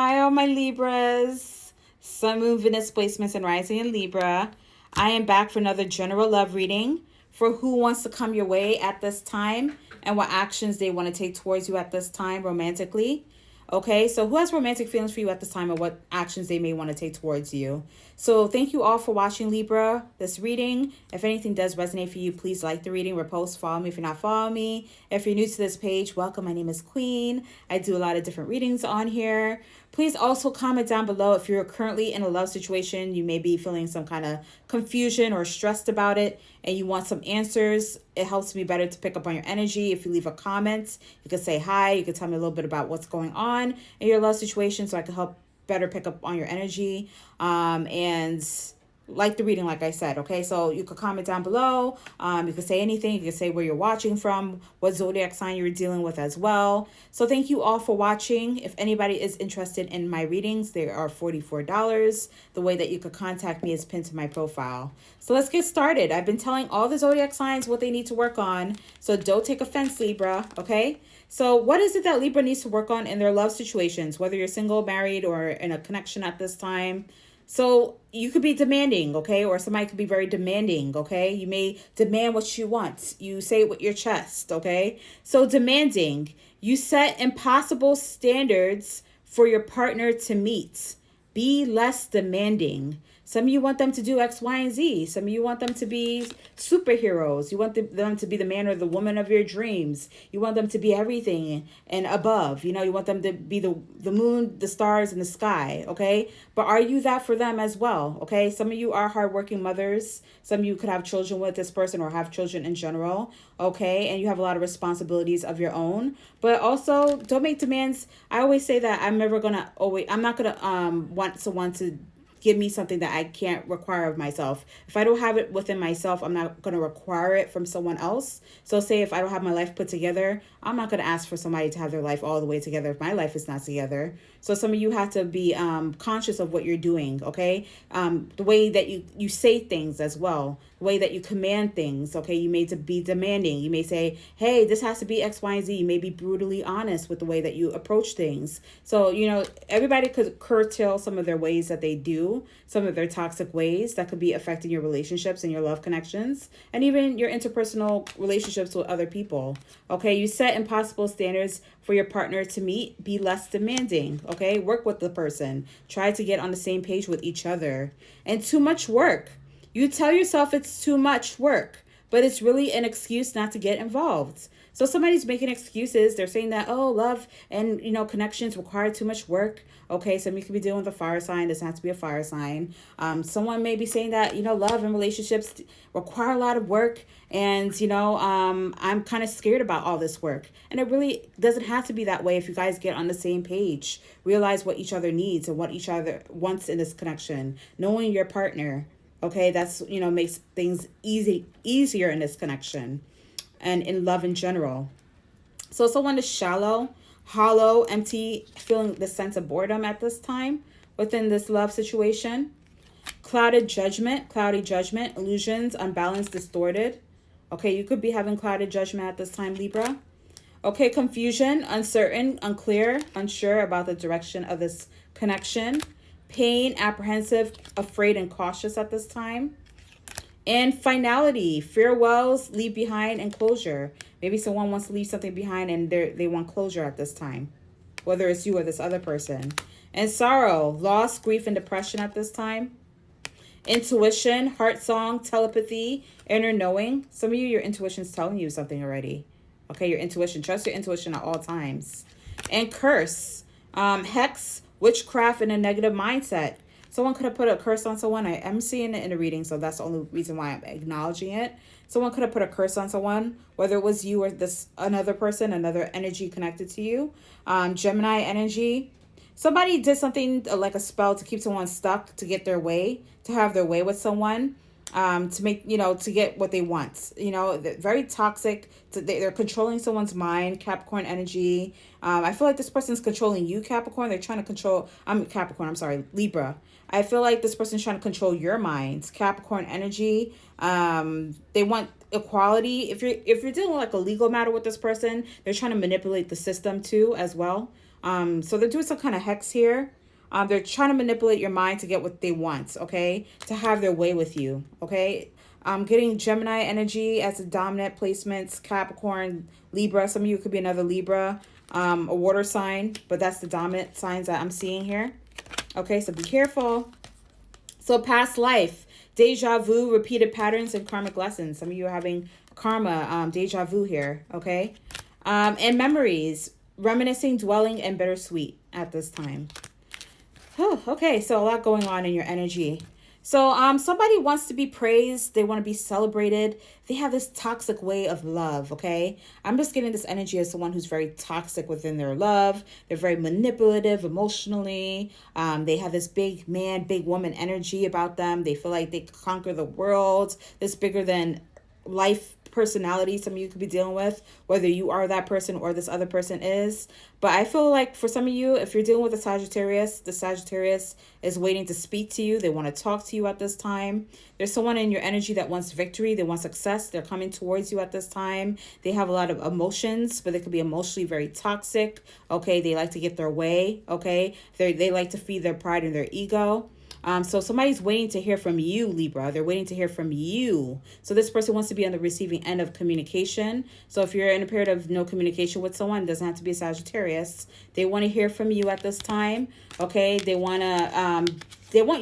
Hi, all my Libras. Sun, Moon, Venus placements and rising in Libra. I am back for another general love reading for who wants to come your way at this time and what actions they want to take towards you at this time romantically. Okay, so who has romantic feelings for you at this time and what actions they may want to take towards you. So thank you all for watching Libra, this reading. If anything does resonate for you, please like the reading, repost, follow me if you're not following me. If you're new to this page, welcome. My name is Queen. I do a lot of different readings on here. Please also comment down below if you're currently in a love situation. You may be feeling some kind of confusion or stressed about it and you want some answers. It helps me better to pick up on your energy. If you leave a comment, you can say hi. You can tell me a little bit about what's going on in your love situation so I can help better pick up on your energy. And like the reading, like I said, okay? So you could comment down below. You could say anything. You could say where you're watching from, what zodiac sign you're dealing with as well. So thank you all for watching. If anybody is interested in my readings, they are $44. The way that you could contact me is pinned to my profile. So let's get started. I've been telling all the zodiac signs what they need to work on. So don't take offense, Libra, okay? So what is it that Libra needs to work on in their love situations, whether you're single, married, or in a connection at this time? So you could be demanding, okay? Or somebody could be very demanding, okay? You may demand what you want. You say it with your chest, okay? So demanding, you set impossible standards for your partner to meet. Be less demanding. Some of you want them to do X, Y, and Z. Some of you want them to be superheroes. You want them to be the man or the woman of your dreams. You want them to be everything and above. You know, you want them to be the moon, the stars, and the sky, okay? But are you that for them as well, okay? Some of you are hardworking mothers. Some of you could have children with this person or have children in general, okay? And you have a lot of responsibilities of your own. But also, don't make demands. I always say that I'm not gonna want someone to give me something that I can't require of myself. If I don't have it within myself, I'm not going to require it from someone else. So say if I don't have my life put together, I'm not going to ask for somebody to have their life all the way together if my life is not together. So some of you have to be conscious of what you're doing, okay? The way that you say things as well, the way that you command things, okay? You may be demanding. You may say, hey, this has to be X, Y, and Z. You may be brutally honest with the way that you approach things. So, you know, everybody could curtail some of their ways that they do, some of their toxic ways that could be affecting your relationships and your love connections, and even your interpersonal relationships with other people, okay? You set impossible standards for your partner to meet. Be less demanding, okay? Work with the person. Try to get on the same page with each other. And too much work. You tell yourself it's too much work, but it's really an excuse not to get involved. So somebody's making excuses. They're saying that, oh, love and, you know, connections require too much work. Okay, some of you could be dealing with a fire sign. Doesn't have to be a fire sign. Someone may be saying that, you know, love and relationships require a lot of work. And, you know, I'm kind of scared about all this work. And it really doesn't have to be that way if you guys get on the same page. Realize what each other needs and what each other wants in this connection. Knowing your partner. Okay, that's, you know, makes things easier in this connection and in love in general. So someone is shallow, hollow, empty, feeling the sense of boredom at this time within this love situation. Clouded judgment, cloudy judgment, illusions, unbalanced, distorted. Okay, you could be having clouded judgment at this time, Libra. Okay, confusion, uncertain, unclear, unsure about the direction of this connection. Pain, apprehensive, afraid, and cautious at this time. And finality, farewells, leave behind, and closure. Maybe someone wants to leave something behind and they want closure at this time, whether it's you or this other person. And sorrow, loss, grief, and depression at this time. Intuition, heart song, telepathy, inner knowing. Some of you, your intuition's telling you something already. Okay, your intuition. Trust your intuition at all times. And curse, hex, witchcraft, and a negative mindset. Someone could have put a curse on someone. I am seeing it in the reading, so that's the only reason why I'm acknowledging it. Someone could have put a curse on someone, whether it was you or this another person, another energy connected to you. Gemini energy. Somebody did something like a spell to keep someone stuck, to get their way, to have their way with someone. To make, you know, to get what they want, you know, very toxic. They're controlling someone's mind, Capricorn energy. I feel like this person's controlling you, Capricorn. They're trying to control, Libra. I feel like this person's trying to control your minds, Capricorn energy. They want equality. If you're dealing with like a legal matter with this person, they're trying to manipulate the system too as well. So they're doing some kind of hex here. They're trying to manipulate your mind to get what they want, okay? To have their way with you, okay? Getting Gemini energy as the dominant placements, Capricorn, Libra. Some of you could be another Libra, a water sign, but that's the dominant signs that I'm seeing here. Okay, so be careful. So past life, deja vu, repeated patterns, and karmic lessons. Some of you are having karma, deja vu here, okay? And memories, reminiscing, dwelling, and bittersweet at this time. Oh, okay, so a lot going on in your energy. So somebody wants to be praised. They want to be celebrated. They have this toxic way of love, okay? I'm just getting this energy as someone who's very toxic within their love. They're very manipulative emotionally. They have this big man, big woman energy about them. They feel like they conquer the world. This bigger than life personality some of you could be dealing with, whether you are that person or this other person is. But I feel like for some of you, if you're dealing with a Sagittarius, the Sagittarius is waiting to speak to you. They want to talk to you at this time. There's someone in your energy that wants victory. They want success. They're coming towards you at this time. They have a lot of emotions, but they could be emotionally very toxic. Okay, they like to get their way. Okay, they like to feed their pride and their ego. So somebody's waiting to hear from you, Libra. They're waiting to hear from you. So this person wants to be on the receiving end of communication. So if you're in a period of no communication with someone, it doesn't have to be a Sagittarius. They want to hear from you at this time. Okay, they want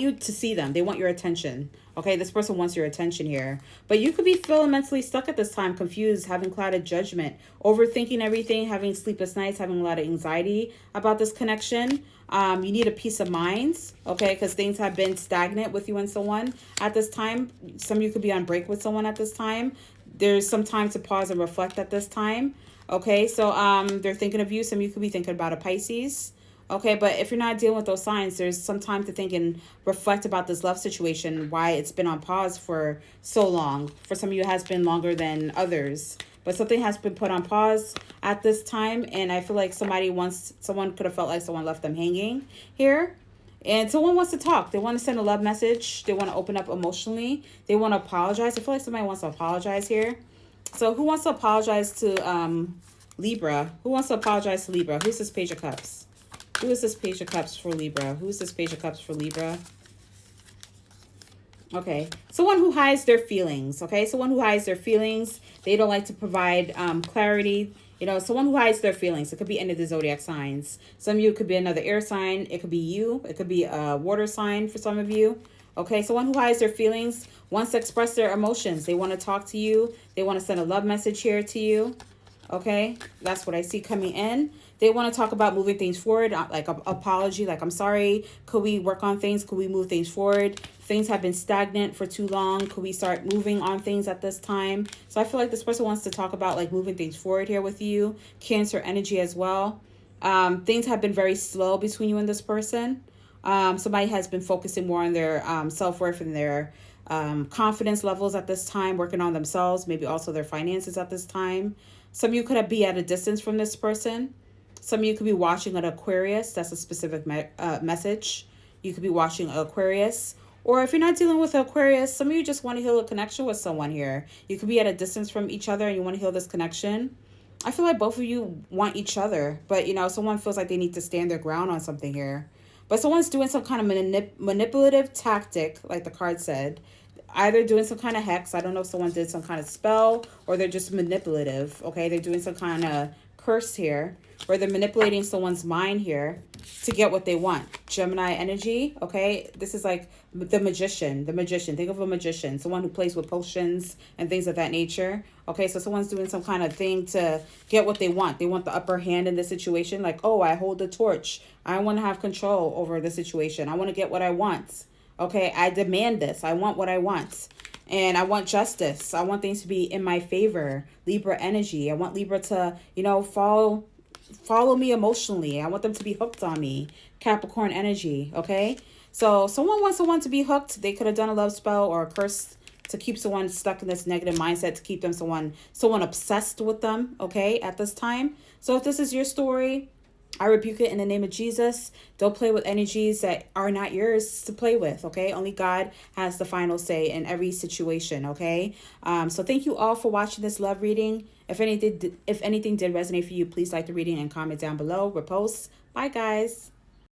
you to see them. They want your attention. Okay, this person wants your attention here. But you could be feeling mentally stuck at this time, confused, having clouded judgment, overthinking everything, having sleepless nights, having a lot of anxiety about this connection. You need a peace of mind, okay, because things have been stagnant with you and someone at this time. Some of you could be on break with someone at this time. There's some time to pause and reflect at this time. Okay, so they're thinking of you. Some of you could be thinking about a Pisces. Okay, but if you're not dealing with those signs, there's some time to think and reflect about this love situation, why it's been on pause for so long. For some of you, it has been longer than others. But something has been put on pause at this time. And I feel like someone could have felt like someone left them hanging here. And someone wants to talk. They want to send a love message. They want to open up emotionally. They want to apologize. I feel like somebody wants to apologize here. So who wants to apologize to Libra? Who wants to apologize to Libra? Who's this Page of Cups? Who is this Page of Cups for Libra? Who's this Page of Cups for Libra? Okay, someone who hides their feelings, okay? Someone who hides their feelings. They don't like to provide clarity. You know, someone who hides their feelings. It could be any of the zodiac signs. Some of you could be another air sign. It could be you. It could be a water sign for some of you. Okay, someone who hides their feelings wants to express their emotions. They want to talk to you. They want to send a love message here to you. Okay, that's what I see coming in. They want to talk about moving things forward, like an apology, like, I'm sorry, could we work on things? Could we move things forward? Things have been stagnant for too long. Could we start moving on things at this time? So I feel like this person wants to talk about like moving things forward here with you. Cancer energy as well. Things have been very slow between you and this person. Somebody has been focusing more on their self-worth and their confidence levels at this time, working on themselves, maybe also their finances at this time. Some of you could be at a distance from this person. Some of you could be watching an Aquarius. That's a specific message. You could be watching Aquarius. Or if you're not dealing with Aquarius, some of you just want to heal a connection with someone here. You could be at a distance from each other and you want to heal this connection. I feel like both of you want each other. But, you know, someone feels like they need to stand their ground on something here. But someone's doing some kind of manipulative tactic, like the card said. Either doing some kind of hex. I don't know if someone did some kind of spell or they're just manipulative. Okay, they're doing some kind of curse here, where they're manipulating someone's mind here to get what they want. Gemini energy, okay? This is like the magician. Think of a magician, someone who plays with potions and things of that nature. Okay, so someone's doing some kind of thing to get what they want. They want the upper hand in the situation. Like, oh, I hold the torch. I want to have control over the situation. I want to get what I want. Okay, I demand this. I want what I want. And I want justice. I want things to be in my favor. Libra energy. I want Libra to, you know, follow me emotionally. I want them to be hooked on me. Capricorn energy, okay? So someone wants someone to be hooked. They could have done a love spell or a curse to keep someone stuck in this negative mindset, to keep them someone obsessed with them, okay, at this time. So if this is your story, I rebuke it in the name of Jesus. Don't play with energies that are not yours to play with, okay? Only God has the final say in every situation, okay? So thank you all for watching this love reading. If anything did resonate for you, please like the reading and comment down below. Repost. Bye, guys.